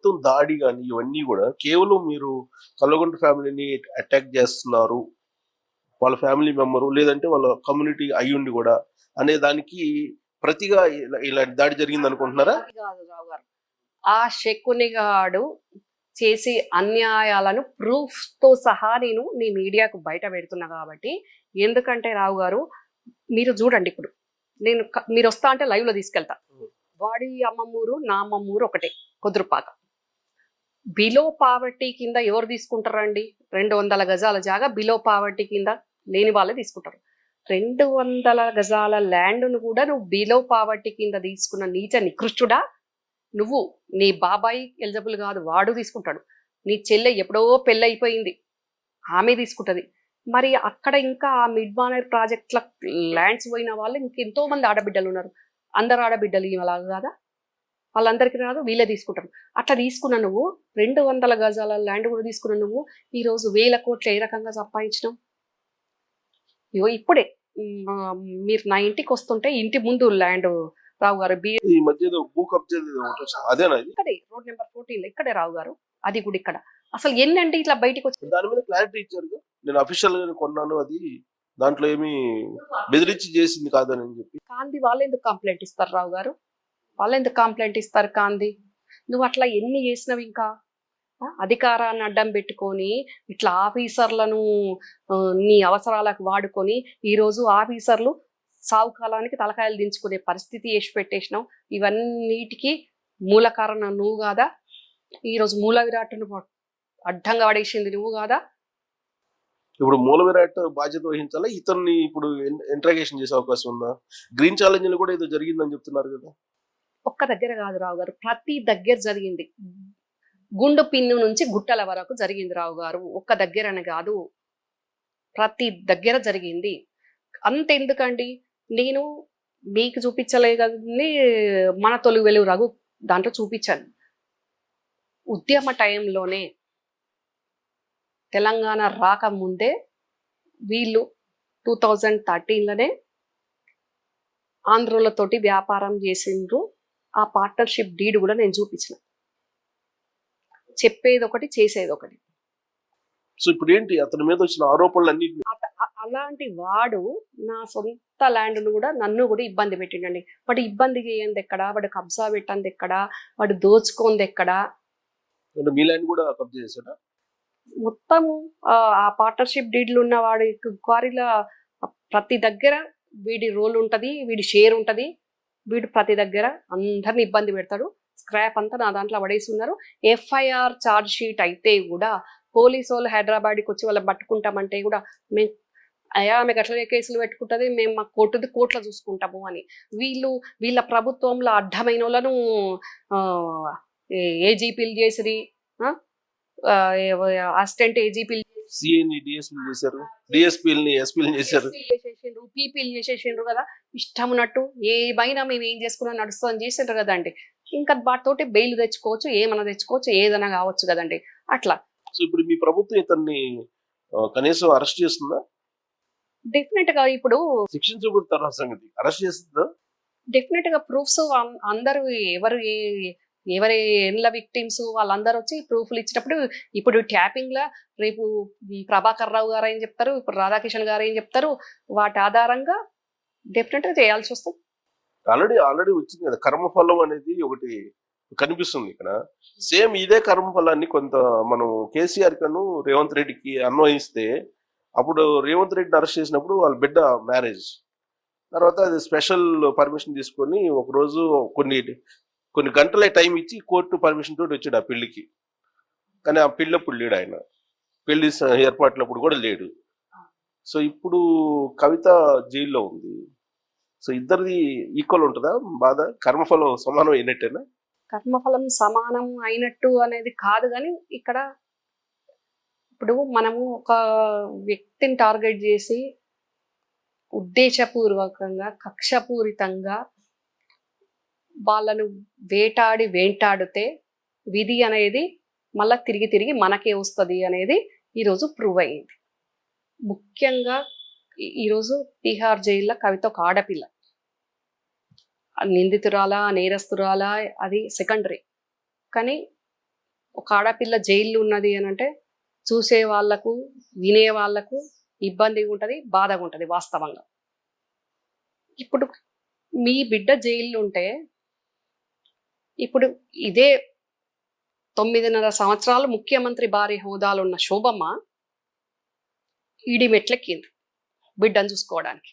మొత్తం దాడి గాని ఇవన్నీ గూడా కేవలం మీరు కల్వకుంట్ల ఫ్యామిలీని అటాక్ చేస్తున్నారు. వాళ్ళ ఫ్యామిలీ మెంబరు లేదంటే వాళ్ళ కమ్యూనిటీ అయ్యుండి గూడా అనే దానికి ప్రతిగా ఇలాంటి దాడి జరిగిందనుకుంటున్నారా? అది కాదు రావు గారు. ఆ శకునిగాడు చేసే అన్యాయాలను ప్రూఫ్‌తో సహా నేను నీ మీడియాకు బయట పెడుతున్నా కాబట్టి, ఎందుకంటే రావు గారు మీరు చూడండి ఇప్పుడు. మీరొస్తా అంటే లైవ్‌లో తీసుకెళ్తా. వాడి అమ్మమ్మూరు, నా అమ్మమ్మూరు ఒకటే కుదురుపాక. బిలో పావర్టీ కింద ఎవరు తీసుకుంటారండి? 200 గజాల జాగా బిలో పావర్టీ కింద లేని వాళ్ళే తీసుకుంటారు. 200 గజాల ల్యాండ్‌ను కూడా నువ్వు బిలో పావర్టీ కింద తీసుకున్న నీచ నికృష్టుడా! నువ్వు, నీ బాబాయ్ ఎలిజిబుల్ కాదు, వాడు తీసుకుంటాడు. నీ చెల్లె ఎప్పుడో పెళ్ళైపోయింది, ఆమె తీసుకుంటది. మరి అక్కడ ఇంకా ఆ మిడ్ మానేర్ ప్రాజెక్ట్ల ల్యాండ్స్ పోయిన వాళ్ళు ఇంకెంతో మంది ఆడబిడ్డలు ఉన్నారు. అందరు ఆడబిడ్డలు అలాగా కాదా? వాళ్ళందరికీ రాదు, వీళ్ళే తీసుకుంటారు. అట్లా తీసుకున్న నువ్వు 200 గజాల ల్యాండ్ కూడా తీసుకున్న నువ్వు ఈరోజు 1000 కోట్లు ఏ రకంగా సంపాదించినావు? ఇగో ఇప్పుడే మీరు నా ఇంటికి వస్తుంటే ఇంటి ముందు ల్యాండ్ రావు గారు ఈ మధ్య ఏదో భూ కబ్జా అదేనా ఇది? ఇక్కడే రోడ్ నెంబర్ 14 ఇక్కడే రావు గారు, అది కూడా ఇక్కడ. అసలు ఎన్నంటే ఇట్లా బయటకు వచ్చి దాని మీద క్లారిటీ ఇచ్చారు. నేను అఫీషియల్ గా కొన్నాను, అది దాంట్లో ఏమి బెదిరించి చేసింది కాదని చెప్పి. కాంది వాళ్ళు ఎందుకు కంప్లైంట్ ఇస్తారు రావు గారు? వాళ్ళు ఎందుకు కంప్లైంట్ ఇస్తారు కాంది? నువ్వు అట్లా ఎన్ని చేసినవి ఇంకా అధికారాన్ని అడ్డం పెట్టుకొని ఇట్లా ఆఫీసర్లను నీ అవసరాలకు వాడుకొని ఈరోజు ఆఫీసర్లు సావు కాలానికి తలకాయలు దించుకునే పరిస్థితి వేసి పెట్టేసినావు. ఇవన్నిటికీ మూల కారణం నువ్వు కాదా? ఈరోజు మూల విరాట్ను అడ్డంగా పడేసింది నువ్వు కాదా? ఇప్పుడు మూల విరాట్ బాధ్యత వహించాలా? ఇతన్ని ఇప్పుడు ఇంట్రాగేషన్ చేసే అవకాశం ఉందా? గ్రీన్ ఛాలెంజ్ కూడా ఏదో జరిగిందని చెప్తున్నారు కదా. ఒక్క దగ్గర కాదు రావు గారు, ప్రతి దగ్గర జరిగింది. గుండు పిన్ను నుంచి గుట్టల వరకు జరిగింది రావు గారు. ఒక్క దగ్గరని కాదు, ప్రతి దగ్గర జరిగింది. అంతెందుకండి, నేను మీకు చూపించలే కానీ మన తొలి వెలుగు రఘు దాంట్లో చూపించాను. ఉద్యమ టైంలోనే తెలంగాణ రాకముందే వీళ్ళు 2013లోనే ఆంధ్రులతోటి వ్యాపారం చేసిండ్రు. ఆ పార్ట్నర్షిప్ డీడ్ కూడా నేను చూపించిన. చెప్పేది ఒకటి, చేసేది ఒకటి. సో ఇప్పుడు ఏంటి అతని మీద వచ్చిన ఆరోపణలు అన్ని? అలాంటి వాడు నా సొంత ల్యాండ్ను కూడా నన్ను కూడా ఇబ్బంది పెట్టిండండి. వాడు ఇబ్బంది చేయంది ఎక్కడ? వాడు కబ్జా పెట్టంది ఎక్కడ? వాడు దోచుకోంది ఎక్కడ? మీ ల్యాండ్ కూడా కబ్జా చేశాడా? మొత్తము ఆ పార్ట్నర్షిప్ డీడ్లు ఉన్న వాడి క్వారీల ప్రతి దగ్గర వీడి రోల్ ఉంటుంది, వీడి షేర్ ఉంటుంది. వీడు ప్రతి దగ్గర అందరిని ఇబ్బంది పెడతాడు. స్క్రాప్ అంతా నా దాంట్లో పడేసి ఉన్నారు. ఎఫ్ఐఆర్ ఛార్జ్ షీట్ అయితే కూడా పోలీసు వాళ్ళు హైదరాబాద్కి వచ్చి వాళ్ళని పట్టుకుంటామంటే కూడా మేము ఆమెకు అట్లనే కేసులు పెట్టుకుంటుంది, మేము మా కోర్టులో చూసుకుంటాము అని. వీళ్ళ ప్రభుత్వంలో అడ్డమైన వాళ్ళను ఏజీపీలు చేసిరి, అసిస్టెంట్ ఏజీపీలు చేశారు, డిఎస్పీలని ఎస్పీలు చేశారు, పీపీలు చేసేసిండ్రు కదా. ఇష్టం ఉన్నట్టు ఏమైనా మేము ఏం చేసుకున్నా నడుస్తుందని చేసిండ్రు కదండి. ఇంకా వాటితోటి బెయిల్ తెచ్చుకోవచ్చు, ఏమన్నా తెచ్చుకోవచ్చు, ఏదైనా కావచ్చు కదండి అట్లా. సో ఇప్పుడు మీ ప్రభుత్వం ఇతన్ని కనీసం అరెస్ట్ చేస్తుందా? డెఫినెట్ గా ఇప్పుడు శిక్షించబోతున్న సంగతి అరెస్ట్ చేస్తుందా? డెఫినెట్ గా ప్రూఫ్స్ అందరూ ఎవరి ఎండ్ల విక్టిమ్స్ వాళ్ళందరూ వచ్చి ప్రూఫ్లు ఇచ్చినప్పుడు, ఇప్పుడు ట్యాపింగ్ లా రేపు ప్రభాకర్ రావు గారు ఏం చెప్తారు, ఇప్పుడు రాధాకిషన్ గారు ఏం చెప్తారు, వాటి ఆధారంగా డెఫినెట్ గా చేయాల్సి వస్తుంది. ఆల్రెడీ వచ్చింది కదా కర్మఫలం అనేది ఒకటి కనిపిస్తుంది ఇక్కడ. సేమ్ ఇదే కర్మఫలాన్ని కొంత మనం కేసీఆర్ కను రేవంత్ రెడ్డికి అన్వయిస్తే, అప్పుడు రేవంత్ రెడ్డిని అరెస్ట్ చేసినప్పుడు వాళ్ళ బిడ్డ మ్యారేజ్ తర్వాత అది స్పెషల్ పర్మిషన్ తీసుకొని ఒకరోజు కొన్ని గంటలే టైం ఇచ్చి కోర్టు పర్మిషన్ తోటి వచ్చాడు ఆ పెళ్లికి. కానీ ఆ పెళ్ళప్పుడు లేడు ఆయన, పెళ్లి ఏర్పాట్లప్పుడు కూడా లేడు. సో ఇప్పుడు కవిత జైల్లో ఉంది. సో ఇద్దరిది ఈక్వల్ ఉంటుందా బాధ? కర్మఫలం సమానం అయినట్టేనా? కర్మఫలం సమానం అయినట్టు అనేది కాదు, కానీ ఇక్కడ ఇప్పుడు మనము ఒక వ్యక్తిని టార్గెట్ చేసి ఉద్దేశపూర్వకంగా కక్షపూరితంగా వాళ్ళను వేటాడితే విధి అనేది మళ్ళా తిరిగి మనకే వస్తుంది అనేది ఈరోజు ప్రూవ్ అయింది. ముఖ్యంగా ఈరోజు తిహార్ జైల్లో కవిత ఒక ఆడపిల్ల, నిందితురాలా నేరస్తురాలా అది సెకండరీ, కానీ ఒక ఆడపిల్ల జైల్లో ఉన్నది అని అంటే చూసే వాళ్ళకు వినే వాళ్ళకు ఇబ్బందిగా ఉంటుంది, బాధగా ఉంటుంది వాస్తవంగా. ఇప్పుడు మీ బిడ్డ జైల్లో ఉంటే ఇప్పుడు ఇదే 9.5 సంవత్సరాలు ముఖ్యమంత్రి భార్య హోదాలో ఉన్న శోభమ్మ ఈడి మెట్లెక్కింది బిడ్డను చూసుకోవడానికి.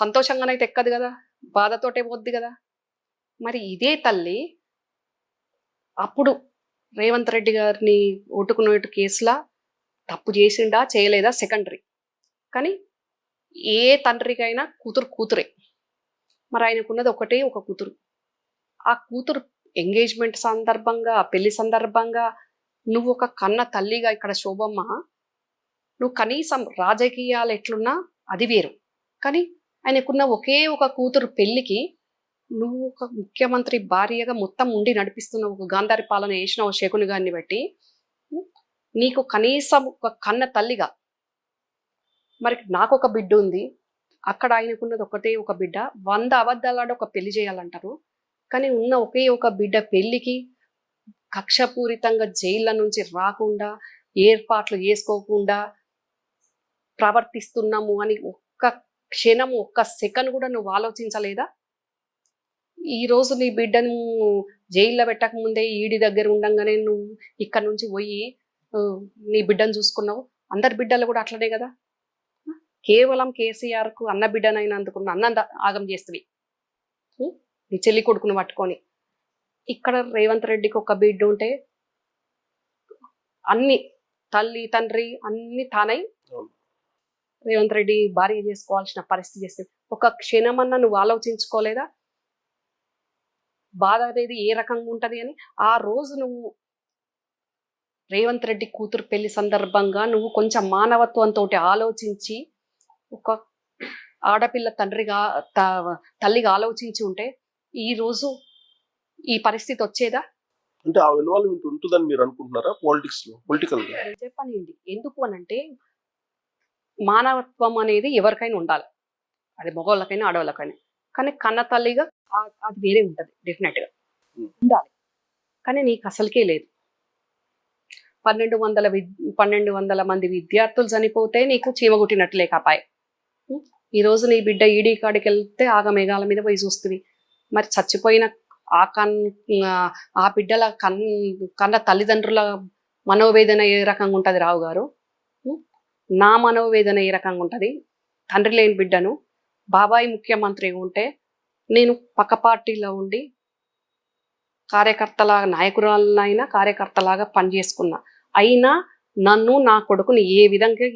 సంతోషంగానైతే ఎక్కదు కదా, బాధతోటే పోద్ది కదా. మరి ఇదే తల్లి అప్పుడు రేవంత్ రెడ్డి గారిని ఓటుకునే కేసులా తప్పు చేసిండా చేయలేదా సెకండరీ, కానీ ఏ తండ్రికైనా కూతురు కూతురే. మరి ఆయనకున్నది ఒకటే ఒక కూతురు. ఆ కూతురు ఎంగేజ్మెంట్ సందర్భంగా, పెళ్లి సందర్భంగా నువ్వు ఒక కన్న తల్లిగా ఇక్కడ శోభమ్మ, నువ్వు కనీసం రాజకీయాలు ఎట్లున్నా అది వేరు, కానీ ఆయనకున్న ఒకే ఒక కూతురు పెళ్లికి నువ్వు ఒక ముఖ్యమంత్రి భార్యగా మొత్తం ఉండి నడిపిస్తున్న ఒక గాంధారి పాలన చేసిన ఒక శకుని గారిని బట్టి నీకు కనీసం ఒక కన్న తల్లిగా, మరి నాకు ఒక బిడ్డ ఉంది, అక్కడ ఆయనకున్నది ఒకటే ఒక బిడ్డ, 100 అబద్ధాలాడి ఒక పెళ్లి చేయాలంటారు, కానీ ఉన్న ఒకే ఒక బిడ్డ పెళ్లికి కక్షపూరితంగా జైళ్ళ నుంచి రాకుండా ఏర్పాట్లు చేసుకోకుండా ప్రవర్తిస్తున్నాము అని ఒక్క క్షణం ఒక్క సెకండ్ కూడా నువ్వు ఆలోచించలేదా? ఈరోజు నీ బిడ్డను జైల్లో పెట్టక ముందే ఈడి దగ్గర ఉండంగానే నువ్వు ఇక్కడ నుంచి పోయి నీ బిడ్డను చూసుకున్నావు. అందరి బిడ్డలు కూడా అట్లనే కదా. కేవలం కేసీఆర్కు అన్న బిడ్డనైనందుకు అన్నంద ఆగం చేస్తుంది నీ చెల్లి కొడుకును పట్టుకొని. ఇక్కడ రేవంత్ రెడ్డికి ఒక బిడ్డ ఉంటే అన్ని తల్లి తండ్రి అన్ని తానై రేవంత్ రెడ్డి భార్య చేసుకోవాల్సిన పరిస్థితి చేస్తుంది. ఒక క్షణమన్నా నువ్వు ఆలోచించుకోలేదా బాధ అనేది ఏ రకంగా ఉంటది అని? ఆ రోజు నువ్వు రేవంత్ రెడ్డి కూతురు పెళ్లి సందర్భంగా నువ్వు కొంచెం మానవత్వంతో ఆలోచించి ఒక ఆడపిల్ల తల్లిగా ఆలోచించి ఉంటే ఈ రోజు ఈ పరిస్థితి వచ్చేదా? అంటే ఆ ఇన్వాల్వ్మెంట్ ఉంటుందని మీరు అనుకుంటున్నారా పొలిటికల్ గా? చెప్పనండి, ఎందుకు అనంటే మానవత్వం అనేది ఎవరికైనా ఉండాలి, అది మగవాళ్ళకైనా ఆడవాళ్ళకైనా, కానీ కన్న తల్లిగా అది వేరే ఉంటుంది డెఫినెట్ గా ఉండాలి. కానీ నీకు అసలుకే లేదు. 1200 మంది విద్యార్థులు చనిపోతే నీకు చీమగుట్టినట్లే కాపాయి. ఈరోజు నీ బిడ్డ ఈడీ కాడికి వెళ్తే ఆగమేఘాల మీద పోయి చూస్తుంది. మరి చచ్చిపోయిన ఆ బిడ్డల కన్న తల్లిదండ్రుల మనోవేదన ఏ రకంగా ఉంటుంది రావు గారు? నా మనోవేదన ఏ రకంగా ఉంటుంది? తండ్రి లేని బిడ్డను బాబాయ్ ముఖ్యమంత్రి ఉంటే నేను పక్క పార్టీలో ఉండి కార్యకర్తలాగా, నాయకురాలనైనా కార్యకర్తలాగా పనిచేసుకున్నా. అయినా నన్ను నా కొడుకుని ఈ విధంగా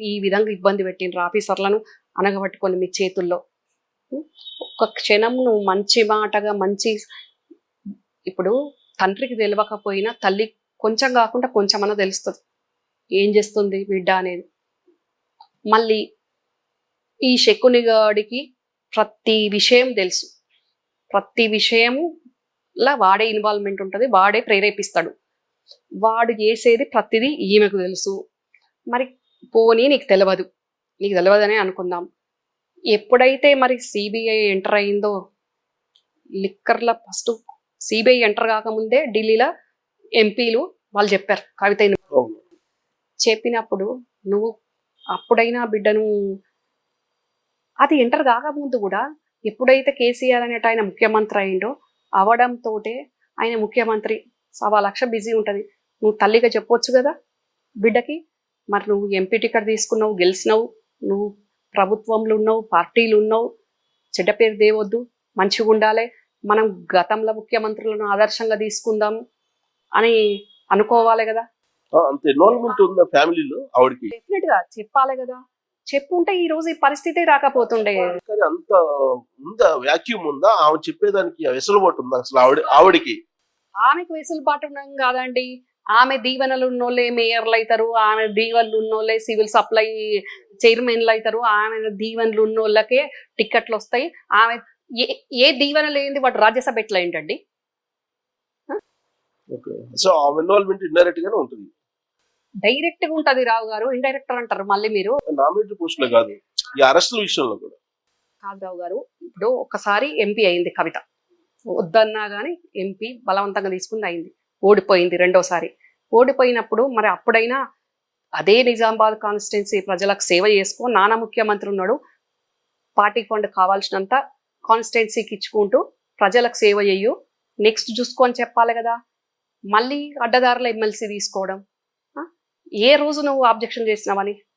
ఇబ్బంది పెట్టిండ్రు ఆఫీసర్లను అనగబట్టుకొని మీ చేతుల్లో. ఒక క్షణం నువ్వు మంచి మాటగా ఇప్పుడు తండ్రికి తెలియకపోయినా తల్లి కొంచెం కాకుండా కొంచెమన్నా తెలుస్తుంది ఏం చేస్తుంది బిడ్డ అనేది. మళ్ళీ ఈ శకునిగాడికి ప్రతి విషయం తెలుసు, ప్రతి విషయంలా వాడే ఇన్వాల్వ్మెంట్ ఉంటుంది, వాడే ప్రేరేపిస్తాడు, వాడు చేసేది ప్రతిదీ ఈమెకు తెలుసు. మరి పోనీ నీకు తెలియదనే అనుకుందాం. ఎప్పుడైతే మరి సిబిఐ ఎంటర్ అయిందో, లిక్కర్ల ఫస్ట్ సిబిఐ ఎంటర్ కాకముందే ఢిల్లీలో ఎంపీలు వాళ్ళు చెప్పారు కవిత చెప్పినప్పుడు నువ్వు అప్పుడైనా బిడ్డను, అది ఎంటర్ కాకముందు కూడా ఎప్పుడైతే కేసీఆర్ అనేట ఆయన ముఖ్యమంత్రి అయిండో అవడంతో ఆయన ముఖ్యమంత్రి 1,00,000 బిజీ ఉంటుంది. నువ్వు తల్లిగా చెప్పొచ్చు కదా బిడ్డకి. మరి నువ్వు ఎంపీ టికెట్ తీసుకున్నావు, గెలిచినావు, నువ్వు ప్రభుత్వంలో ఉన్నావు, పార్టీలు ఉన్నావు, చెడ్డ పేరు దేవద్దు, మంచిగా ఉండాలి, మనం గతంలో ముఖ్యమంత్రులను ఆదర్శంగా తీసుకుందాం అని అనుకోవాలి కదా. అంత ఇన్వాల్వ్మెంట్ ఉందా ఫ్యామిలీలో ఆవిడకి? డెఫినెట్ గా చెప్పాలి కదా. చెప్పుంటే ఈ రోజు ఈ పరిస్థితి రాకపోతుండే. కానీ అంత ఉందా, వ్యాక్యూమ్ ఉందా? ఆమె చెప్పేదానికి వెసులుబాటు ఉందా అసలు ఆవిడికి? ఆమెకు వెసులుబాటు ఉన్నాం కాదండి. ఆమె దీవెనలు ఉన్నోళ్ళే మేయర్లు అవుతారు, ఆమె దీవెనలు ఉన్నోళ్ళే సివిల్ సప్లై చైర్మన్లు అవుతారు, ఆమె దీవెనలు ఉన్నోళ్ళకే టిక్కెట్లు వస్తాయి. ఆమె ఏ దీవెన లేనిది వాడు రాజ్యసభ ఎట్లా ఏంటండి? సో ఆ ఇన్వాల్వ్మెంట్ ఇండైరెక్ట్ గానే ఉంటుంది. డైరెక్ట్ గా ఉంటది రావు గారు, ఇండైరెక్ట్ అంటారు మళ్ళీ మీరు. నామినేటెడ్ పోస్ట్ లో కాదు, ఈ అరెస్టుల విషయంలో కూడా కాదు రావు గారు. ఇప్పుడు ఒకసారి ఎంపీ అయింది కవిత, వద్దన్నా కానీ ఎంపీ బలవంతంగా తీసుకుంది అయింది. ఓడిపోయింది రెండోసారి. ఓడిపోయినప్పుడు మరి అప్పుడైనా అదే నిజామాబాద్ కాన్స్టిట్యున్సీ ప్రజలకు సేవ చేసుకో, నానా ముఖ్యమంత్రి ఉన్నాడు, పార్టీ ఫండ్ కావాల్సినంత కాన్స్టిట్యున్సీకి ఇచ్చుకుంటూ ప్రజలకు సేవ చెయ్యు, నెక్స్ట్ చూసుకో అని చెప్పాలి కదా. మళ్ళీ అడ్డదారుల ఎమ్మెల్సీ తీసుకోవడం. ఆ? ఏ రోజు నువ్వు ఆబ్జెక్షన్ చేసినావని